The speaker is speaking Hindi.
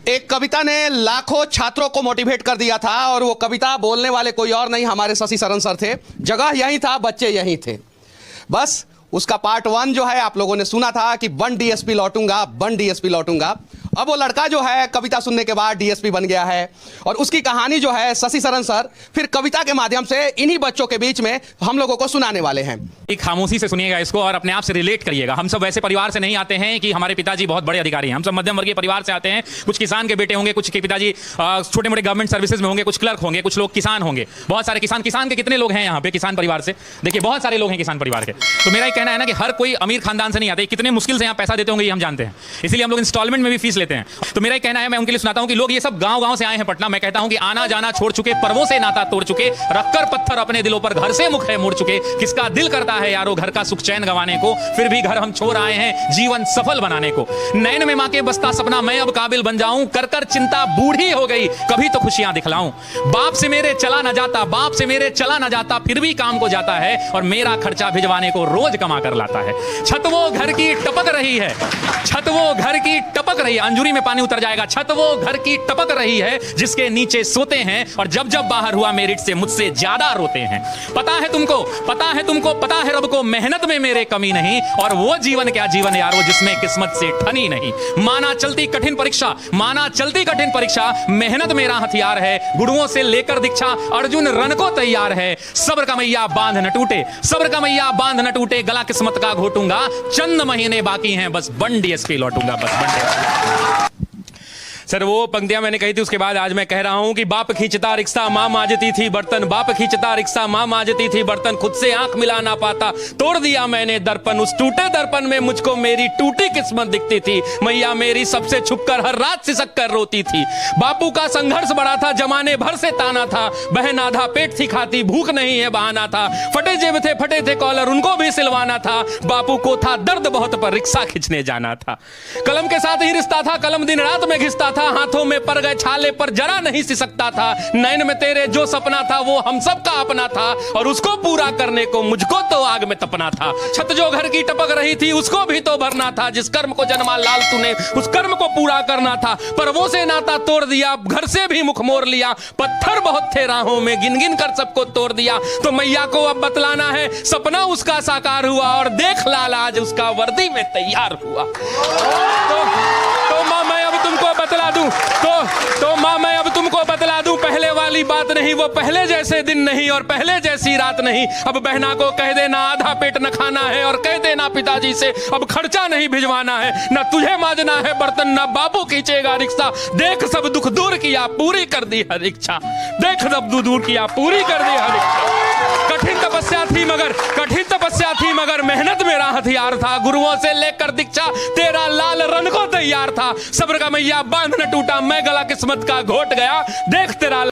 एक कविता ने लाखों छात्रों को मोटिवेट कर दिया था और वो कविता बोलने वाले कोई और नहीं हमारे शशि शरण सर थे। जगह यही था, बच्चे यही थे। बस उसका पार्ट 1 जो है आप लोगों ने सुना था कि बन डीएसपी लौटूंगा, बन डीएसपी लौटूंगा। अब वो लड़का जो है कविता सुनने के बाद डीएसपी बन गया है और उसकी कहानी जो है शशि शरण सर फिर कविता के माध्यम से इन्हीं बच्चों के बीच में हम लोगों को सुनाने वाले हैं। एक खामोशी से सुनिएगा इसको और अपने आप से रिलेट करिएगा। हम सब वैसे परिवार से नहीं आते हैं कि हमारे पिताजी बहुत बड़े अधिकारी हैं। हम सब मध्यम वर्गीय परिवार से आते हैं। कुछ किसान के बेटे होंगे, कुछ के पिताजी छोटे मोटे गवर्नमेंट सर्विसेज में होंगे, कुछ क्लर्क होंगे, कुछ लोग किसान होंगे। बहुत सारे किसान के कितने लोग हैं यहाँ पे किसान परिवार से? देखिए बहुत सारे लोग हैं किसान परिवार के। तो मेरा ये कहना है ना कि हर कोई अमीर खानदान से नहीं आते। कितने मुश्किल से यहाँ पैसा देते होंगे ये हम जानते हैं, इसलिए हम लोग इंस्टॉलमेंट में भी फीस लेते हैं। तो मेरा कहना है, मैं उनके लिए सुनाता हूं कि लोग ये सब गांव-गांव से आए हैं पटना। मैं कहता हूं कि आना जाना छोड़ चुके, पर्वों से नाता तोड़ चुके, रखकर पत्थर अपने दिलों पर घर से मुख है मोड़ चुके। किसका दिल करता है यारो घर का सुख चैन गंवाने को, फिर भी घर हम छोड़ आए हैं जीवन सफल बनाने को। नैन में मां के बसता सपना मैं अब काबिल बन जाऊं, कर कर चिंता बूढ़ी हो गई कभी तो खुशियां दिखलाऊं। बाप से मेरे चला न जाता, बाप से मेरे चला न जाता, फिर भी काम को जाता है और मेरा खर्चा भिजवाने को रोज कमा कर लाता है। छत वो घर की टपक रही है, छत वो घर की टपक रही है, अंजुरी में पानी उतर जाएगा। छत वो घर की टपक रही है जिसके नीचे सोते हैं और जब जब बाहर हुआ मेरिट से मुझसे ज्यादा रोते हैं। पता है तुमको, पता है तुमको, पता है रब को मेहनत में मेरे कमी नहीं, और वो जीवन क्या जीवन यारो जिसमें किस्मत से ठनी नहीं। माना चलती कठिन परीक्षा, माना चलती कठिन परीक्षा, मेहनत मेरा हथियार है, गुरुओं से लेकर दीक्षा अर्जुन रण को तैयार है। सब्र का मैया बांध न टूटे, सब्र का मैया बांध न टूटे, गला किस्मत का घोटूंगा, चंद महीने बाकी हैं बस बन डीएसपी लौटूंगा, बस बन डीएसपी। सर वो पंक्तियां मैंने कही थी, उसके बाद आज मैं कह रहा हूं कि बाप खींचता रिक्शा मां मांजती थी बर्तन, बाप खींचता रिक्शा मां मांजती थी बर्तन, खुद से आंख मिला ना पाता तोड़ दिया मैंने दर्पण, उस टूटे दर्पण में मुझको मेरी टूटी किस्मत दिखती थी। मैया मेरी सबसे छुपकर हर रात सिसक कर रोती थी। बापू का संघर्ष बड़ा था, जमाने भर से ताना था, बहन आधा पेट थी खाती, भूख नहीं है बहाना था, फटे जेब थे फटे थे कॉलर उनको भी सिलवाना था। बापू को था दर्द बहुत पर रिक्शा खींचने जाना था। कलम के साथ ही रिश्ता था, कलम दिन रात में घिसता था, हाथों में पड़ गए छाले पर जरा नहीं सिसकता था। नैन में तेरे जो सपना था वो हम सब का अपना था और उसको पूरा करने को मुझको तो आग में तपना था। छत जो घर की टपक रही थी उसको भी तो भरना था, जिस कर्म को जन्मा लाल तूने उस कर्म को पूरा करना था। पर वो से नाता तोड़ दिया, घर से भी मुख मोड़ लिया, पत्थर बहुत थे राहों में गिन गिन कर सबको तोड़ दिया। तो मैया को अब बतलाना है सपना उसका साकार हुआ और देख लाल आज उसका वर्दी में तैयार हुआ। तो मां मैं अब तुमको बतला दूं, तो मां मैं अब तुमको बतला दूं, पहले वाली बात नहीं, वो पहले जैसे दिन नहीं और पहले जैसी रात नहीं। अब बहना को कह देना आधा पेट न खाना है और कह देना पिताजी से अब खर्चा नहीं भिजवाना है, न तुझे मांजना है बर्तन न बाबू खींचेगा रिक्शा। देख सब दुख दूर किया पूरी कर दी हर इच्छा, देख सब दुख दूर किया पूरी कर दी हर इच्छा। कठिन तपस्या थी मगर, कठिन तपस्या थी मगर मेहनत मेरा हथियार था, गुरुओं से लेकर दीक्षा तेरा लाल रण को तैयार था। सब्र का मैया बांध न टूटा, मैं गला किस्मत का घोट गया, देख तेरा